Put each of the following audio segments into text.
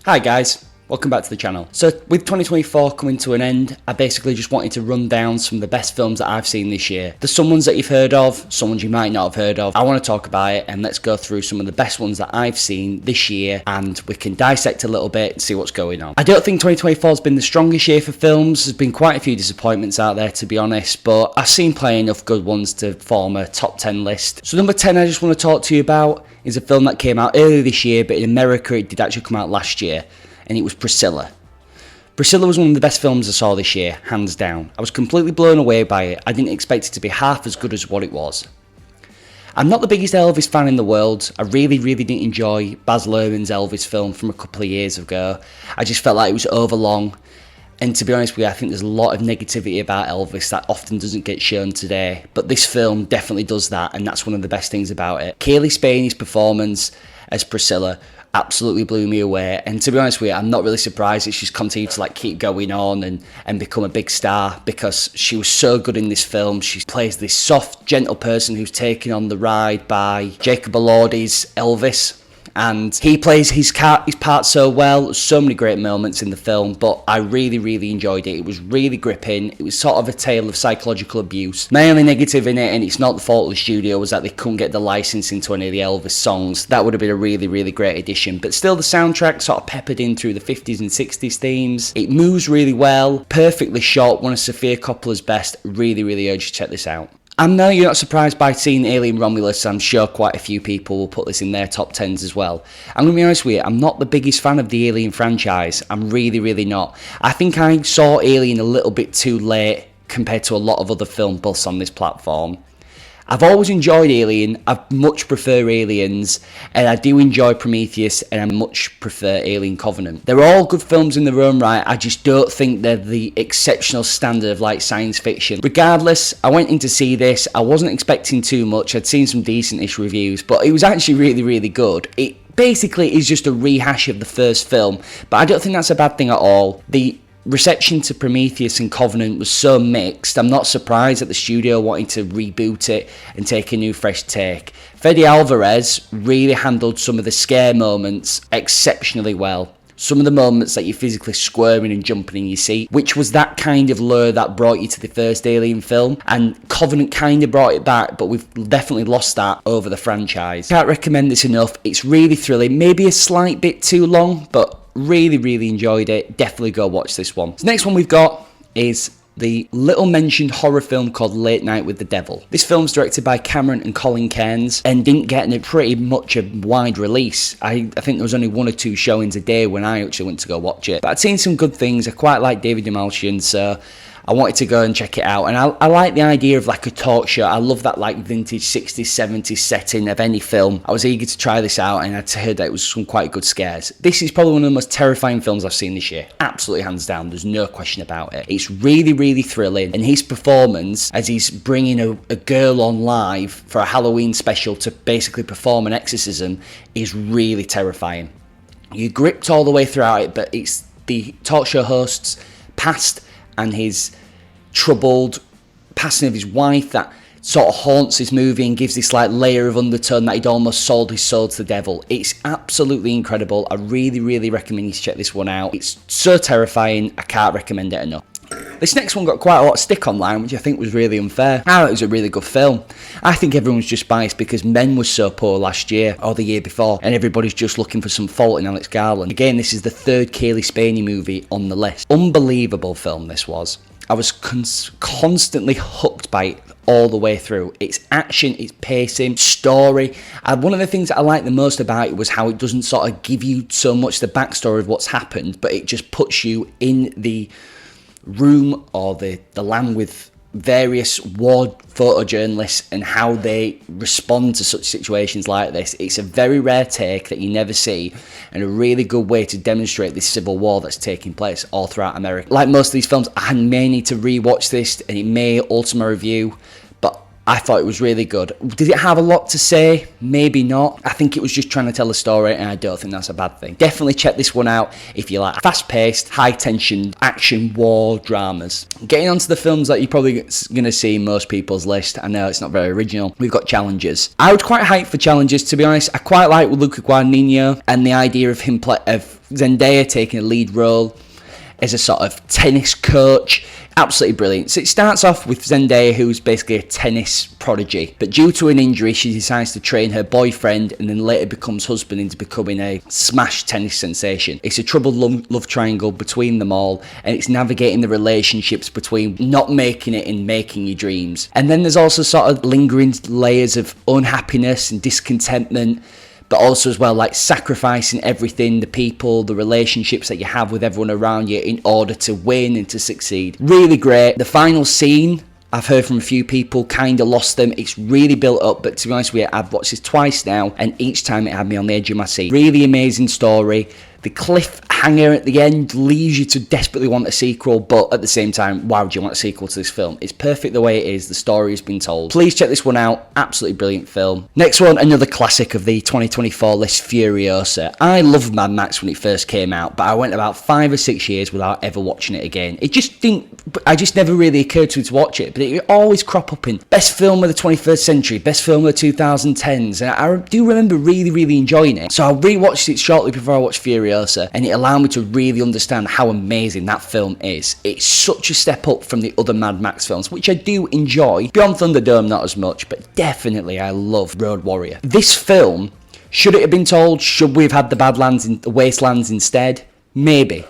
Hi guys, welcome back to the channel. So with 2024 coming to an end, I basically just wanted to run down some of the best films that I've seen this year. There's some ones that you've heard of, some ones you might not have heard of. I want to talk about it and let's go through some of the best ones that I've seen this year and we can dissect a little bit and see what's going on. I don't think 2024 has been the strongest year for films. There's been quite a few disappointments out there, to be honest, but I've seen plenty enough good ones to form a top 10 list. So number 10 I just want to talk to you about is a film that came out earlier this year, but in America it did actually come out last year. And it was Priscilla. Priscilla was one of the best films I saw this year, hands down. I was completely blown away by it. I didn't expect it to be half as good as what it was. I'm not the biggest Elvis fan in the world. I really didn't enjoy Baz Luhrmann's Elvis film from a couple of years ago. I just felt like it was overlong. And to be honest with you, I think there's a lot of negativity about Elvis that often doesn't get shown today. But this film definitely does that, and that's one of the best things about it. Kaylee Spaney's performance as Priscilla absolutely blew me away, and to be honest with you, I'm not really surprised that she's continued to keep going on and become a big star, because she was so good in this film. She plays this soft, gentle person who's taken on the ride by Jacob Elordi's Elvis, and he plays his part so well. So many great moments in the film, but I really enjoyed it. It was really gripping. It was sort of a tale of psychological abuse. My only negative in it, and it's not the fault of the studio, was that they couldn't get the licensing to any of the Elvis songs. That would have been a really great addition, but still the soundtrack sort of peppered in through the 50s and 60s themes. It moves really well, perfectly shot, one of Sofia Coppola's best. Really urge you to check this out. I know you're not surprised by seeing Alien Romulus. I'm sure quite a few people will put this in their top 10s as well. I'm going to be honest with you, I'm not the biggest fan of the Alien franchise. I'm really not. I think I saw Alien a little bit too late compared to a lot of other film buffs on this platform. I've always enjoyed Alien. I much prefer Aliens, and I do enjoy Prometheus, and I much prefer Alien Covenant. They're all good films in their own right. I just don't think they're the exceptional standard of science fiction. Regardless, I went in to see this. I wasn't expecting too much. I'd seen some decent-ish reviews, but it was actually really good. It basically is just a rehash of the first film, but I don't think that's a bad thing at all. The reception to Prometheus and Covenant was so mixed. I'm not surprised that the studio wanted to reboot it and take a new fresh take. Fede Alvarez really handled some of the scare moments exceptionally well. Some of the moments that you're physically squirming and jumping in your seat, which was that kind of lure that brought you to the first Alien film, and Covenant kind of brought it back, but we've definitely lost that over the franchise. Can't recommend this enough. It's really thrilling, maybe a slight bit too long, but really enjoyed it. Definitely go watch this one. The next one we've got is the little mentioned horror film called Late Night with the Devil. This film's directed by Cameron and Colin Cairns and didn't get pretty much a wide release. I think there was only 1 or 2 showings a day when I actually went to go watch it. But I'd seen some good things. I quite like David Demalchian, so I wanted to go and check it out, and I like the idea of a talk show. I love that vintage 60s, 70s setting of any film. I was eager to try this out, and I'd heard that it was some quite good scares. This is probably one of the most terrifying films I've seen this year. Absolutely hands down, there's no question about it. It's really thrilling, and his performance as he's bringing a girl on live for a Halloween special to basically perform an exorcism is really terrifying. You're gripped all the way throughout it, but it's the talk show host's past and his troubled passing of his wife that sort of haunts this movie and gives this layer of undertone that he'd almost sold his soul to the devil. It's absolutely incredible. I really recommend you to check this one out. It's so terrifying, I can't recommend it enough. This next one got quite a lot of stick online, which I think was really unfair. I thought it was a really good film. I think everyone's just biased because Men was so poor last year or the year before, and everybody's just looking for some fault in Alex Garland. Again, this is the 3rd Kaylee Spaney movie on the list. Unbelievable film this was. I was constantly hooked by it all the way through. Its action, its pacing, story. One of the things that I liked the most about it was how it doesn't sort of give you so much the backstory of what's happened, but it just puts you in the room or the land with various war photojournalists and how they respond to such situations like this. It's a very rare take that you never see, and a really good way to demonstrate this civil war that's taking place all throughout America. Like most of these films, I may need to rewatch this and it may alter my review, but I thought it was really good. Did it have a lot to say? Maybe not. I think it was just trying to tell a story, and I don't think that's a bad thing. Definitely check this one out if you like fast-paced, high-tension, action, war dramas. Getting on to the films that you're probably going to see in most people's list. I know it's not very original. We've got Challengers. I was quite hyped for Challengers, to be honest. I quite like Luca Guadagnino and the idea of him of Zendaya taking a lead role as a sort of tennis coach. Absolutely brilliant. So it starts off with Zendaya, who's basically a tennis prodigy, but due to an injury she decides to train her boyfriend and then later becomes husband into becoming a smash tennis sensation. It's a troubled love triangle between them all, and it's navigating the relationships between not making it and making your dreams. And then there's also sort of lingering layers of unhappiness and discontentment, but also as well like sacrificing everything, the people, the relationships that you have with everyone around you in order to win and to succeed. Really great. The final scene, I've heard from a few people, kind of lost them. It's really built up, but to be honest with you, I've watched this twice now, and each time it had me on the edge of my seat. Really amazing story. The cliffhanger at the end leaves you to desperately want a sequel, but at the same time, why would you want a sequel to this film? It's perfect the way it is. The story has been told. Please check this one out. Absolutely brilliant film. Next one, another classic of the 2024 list, Furiosa. I loved Mad Max when it first came out, but I went about 5 or 6 years without ever watching it again. I just never really occurred to me to watch it, but it always crop up in best film of the 21st century, best film of the 2010s, and I do remember really enjoying it. So I rewatched it shortly before I watched Furiosa, and it allowed me to really understand how amazing that film is. It's such a step up from the other Mad Max films, which I do enjoy. Beyond Thunderdome, not as much, but definitely I love Road Warrior. This film, should it have been told? Should we have had the Wastelands instead? Maybe.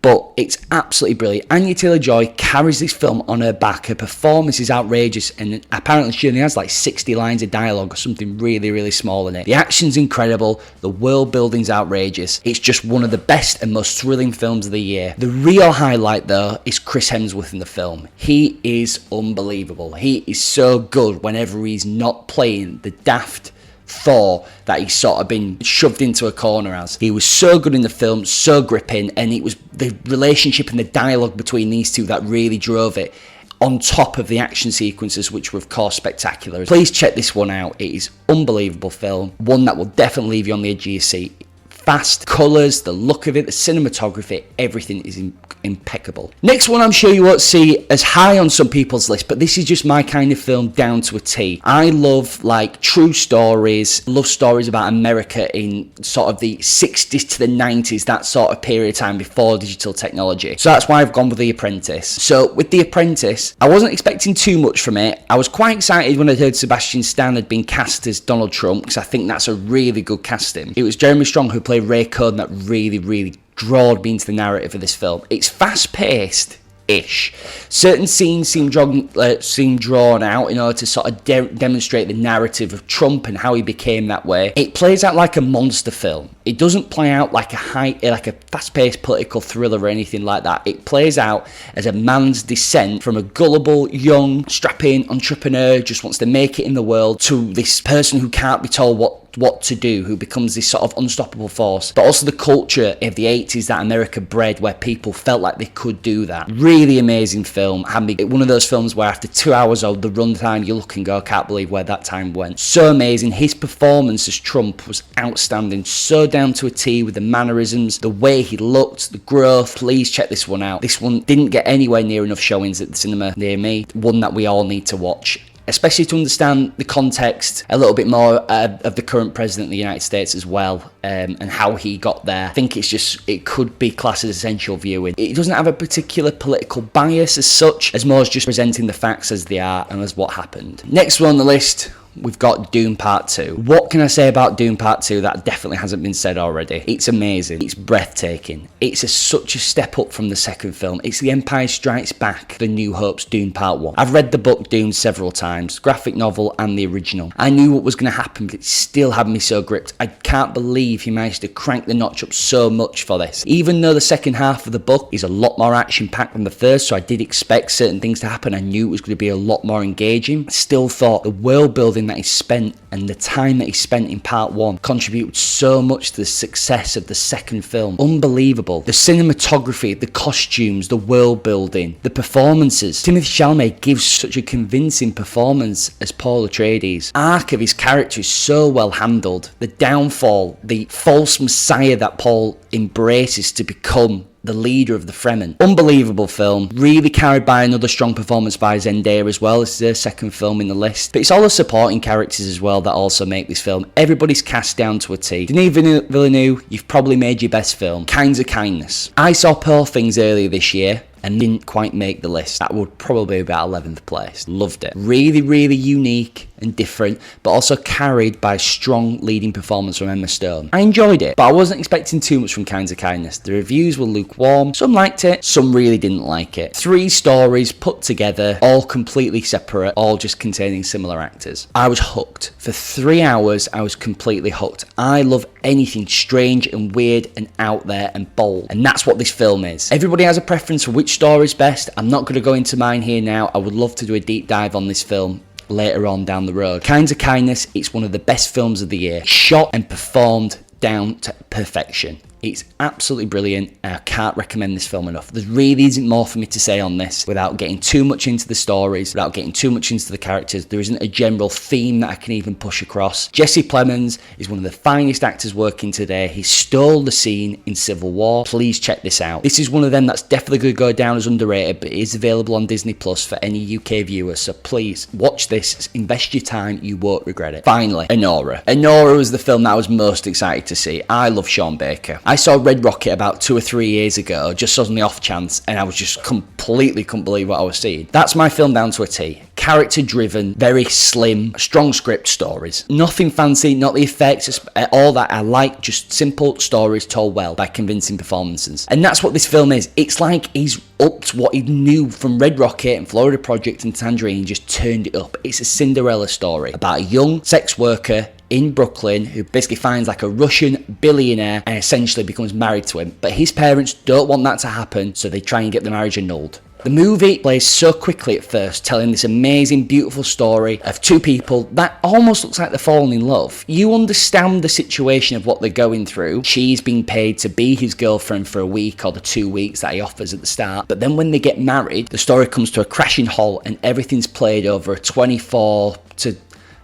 But it's absolutely brilliant. Anya Taylor-Joy carries this film on her back. Her performance is outrageous, and apparently she only has like 60 lines of dialogue or something really small in it. The action's incredible. The world building's outrageous. It's just one of the best and most thrilling films of the year. The real highlight, though, is Chris Hemsworth in the film. He is unbelievable. He is so good whenever he's not playing the daft Thor that he's sort of been shoved into a corner as. He was so good in the film, so gripping, and it was the relationship and the dialogue between these two that really drove it, on top of the action sequences, which were of course spectacular. Please check this one out. It is unbelievable film, one that will definitely leave you on the edge of your seat. Fast, colours, the look of it, the cinematography, everything is impeccable. Next one I'm sure you won't see as high on some people's list, but this is just my kind of film down to a T. I love like true stories, love stories about America in sort of the 60s to the 90s, that sort of period of time before digital technology. So that's why I've gone with The Apprentice. So with The Apprentice, I wasn't expecting too much from it. I was quite excited when I heard Sebastian Stan had been cast as Donald Trump, because I think that's a really good casting. It was Jeremy Strong who played Ray Cohn that really drawed me into the narrative of this film. It's fast-paced ish. Certain scenes seem drawn out in order to sort of demonstrate the narrative of Trump and how he became that way. It plays out like a monster film. It doesn't play out like a fast-paced political thriller or anything like that. It plays out as a man's descent from a gullible, young, strapping entrepreneur who just wants to make it in the world to this person who can't be told what to do, who becomes this sort of unstoppable force. But also the culture of the 80s that America bred, where people felt like they could do that. Really amazing film. One of those films where after 2 hours of the runtime you look and go, I can't believe where that time went. So amazing. His performance as Trump was outstanding, so down to a T with the mannerisms, the way he looked, the growth. Please check this one out. This one didn't get anywhere near enough showings at the cinema near me. One that we all need to watch, especially to understand the context a little bit more of the current president of the United States as well, and how he got there. I think it could be classed as essential viewing. It doesn't have a particular political bias as such, as more as just presenting the facts as they are and as what happened. Next one on the list, we've got Dune Part 2. What can I say about Dune Part 2 that definitely hasn't been said already? It's amazing. It's breathtaking. It's such a step up from the second film. It's The Empire Strikes Back, The New Hope's Dune Part 1. I've read the book Dune several times, graphic novel and the original. I knew what was going to happen, but it still had me so gripped. I can't believe he managed to crank the notch up so much for this. Even though the second half of the book is a lot more action-packed than the first, so I did expect certain things to happen. I knew it was going to be a lot more engaging. I still thought the world building that he spent and the time that he spent in part 1 contributed so much to the success of the second film. Unbelievable. The cinematography, the costumes, the world building, the performances. Timothée Chalamet gives such a convincing performance as Paul Atreides. Arc of his character is so well handled. The downfall, the false messiah that Paul embraces to become the leader of the Fremen. Unbelievable film, really carried by another strong performance by Zendaya as well. This is their second film in the list, but it's all the supporting characters as well that also make this film. Everybody's cast down to a T. Denis Villeneuve, you've probably made your best film. Kinds of Kindness. I saw Poor Things earlier this year and didn't quite make the list. That would probably be about 11th place. Loved it. Really, really unique and different, but also carried by a strong leading performance from Emma Stone. I enjoyed it, but I wasn't expecting too much from Kinds of Kindness. The reviews were lukewarm. Some liked it, some really didn't like it. 3 stories put together, all completely separate, all just containing similar actors. I was hooked. For 3 hours, I was completely hooked. I love anything strange and weird and out there and bold, and that's what this film is. Everybody has a preference for which story is best. I'm not going to go into mine here now. I would love to do a deep dive on this film later on down the road. Kinds of Kindness, it's one of the best films of the year. Shot and performed down to perfection. It's absolutely brilliant, and I can't recommend this film enough. There really isn't more for me to say on this without getting too much into the stories, without getting too much into the characters. There isn't a general theme that I can even push across. Jesse Plemons is one of the finest actors working today. He stole the scene in Civil War. Please check this out. This is one of them that's definitely going to go down as underrated, but it is available on Disney Plus for any UK viewers, so please watch this, invest your time, you won't regret it. Finally, Anora. Anora was the film that I was most excited to see. I love Sean Baker. I saw Red Rocket about 2 or 3 years ago, just on the off chance, and I was just completely couldn't believe what I was seeing. That's my film down to a T. Character driven, very slim, strong script stories. Nothing fancy, not the effects, all that. I like just simple stories told well by convincing performances. And that's what this film is. It's like he's upped what he knew from Red Rocket and Florida Project and Tangerine, just turned it up. It's a Cinderella story about a young sex worker in Brooklyn who basically finds like a Russian billionaire and essentially becomes married to him. But his parents don't want that to happen, so they try and get the marriage annulled. The movie plays so quickly at first, telling this amazing, beautiful story of 2 people that almost looks like they're falling in love. You understand the situation of what they're going through. She's being paid to be his girlfriend for a week or the 2 weeks that he offers at the start. But then when they get married, the story comes to a crashing halt and everything's played over a 24 to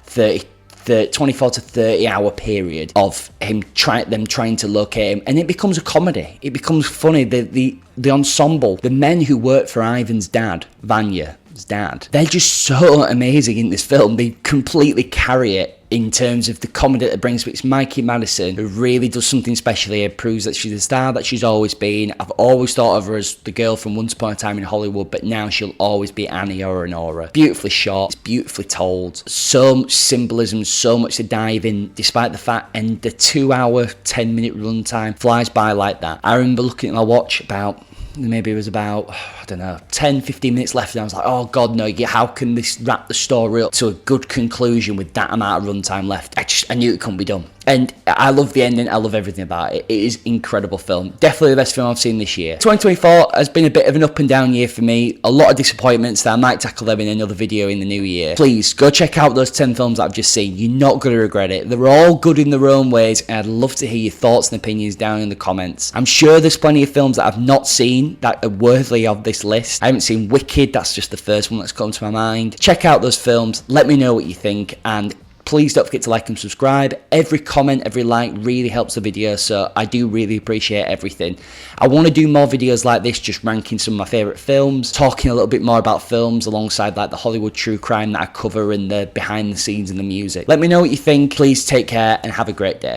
30 hour period of them trying to locate him, and it becomes a comedy. It becomes funny. The ensemble, the men who work for Ivan's dad, Vanya's dad, they're just so amazing in this film. They completely carry it in terms of the comedy that it brings. But it's Mikey Madison who really does something special here, proves that she's the star that she's always been. I've always thought of her as the girl from Once Upon a Time in Hollywood, but now she'll always be Annie or Anora. Beautifully shot, it's beautifully told, so much symbolism, so much to dive in, despite the fact, and the 2 hour, 10-minute runtime flies by like that. I remember looking at my watch about, maybe it was about, I don't know, 10-15 minutes left, and I was like, oh god no, how can this wrap the story up to a good conclusion with that amount of runtime left? I knew it couldn't be done. And I love the ending, I love everything about it. It is an incredible film. Definitely the best film I've seen this year. 2024 has been a bit of an up and down year for me. A lot of disappointments that I might tackle them in another video in the new year. Please, go check out those 10 films that I've just seen. You're not going to regret it. They're all good in their own ways, and I'd love to hear your thoughts and opinions down in the comments. I'm sure there's plenty of films that I've not seen that are worthy of this list. I haven't seen Wicked, that's just the first one that's come to my mind. Check out those films, let me know what you think, and please don't forget to like and subscribe. Every comment, every like really helps the video, so I do really appreciate everything. I want to do more videos like this, just ranking some of my favourite films, talking a little bit more about films alongside like the Hollywood true crime that I cover and the behind the scenes and the music. Let me know what you think. Please take care and have a great day.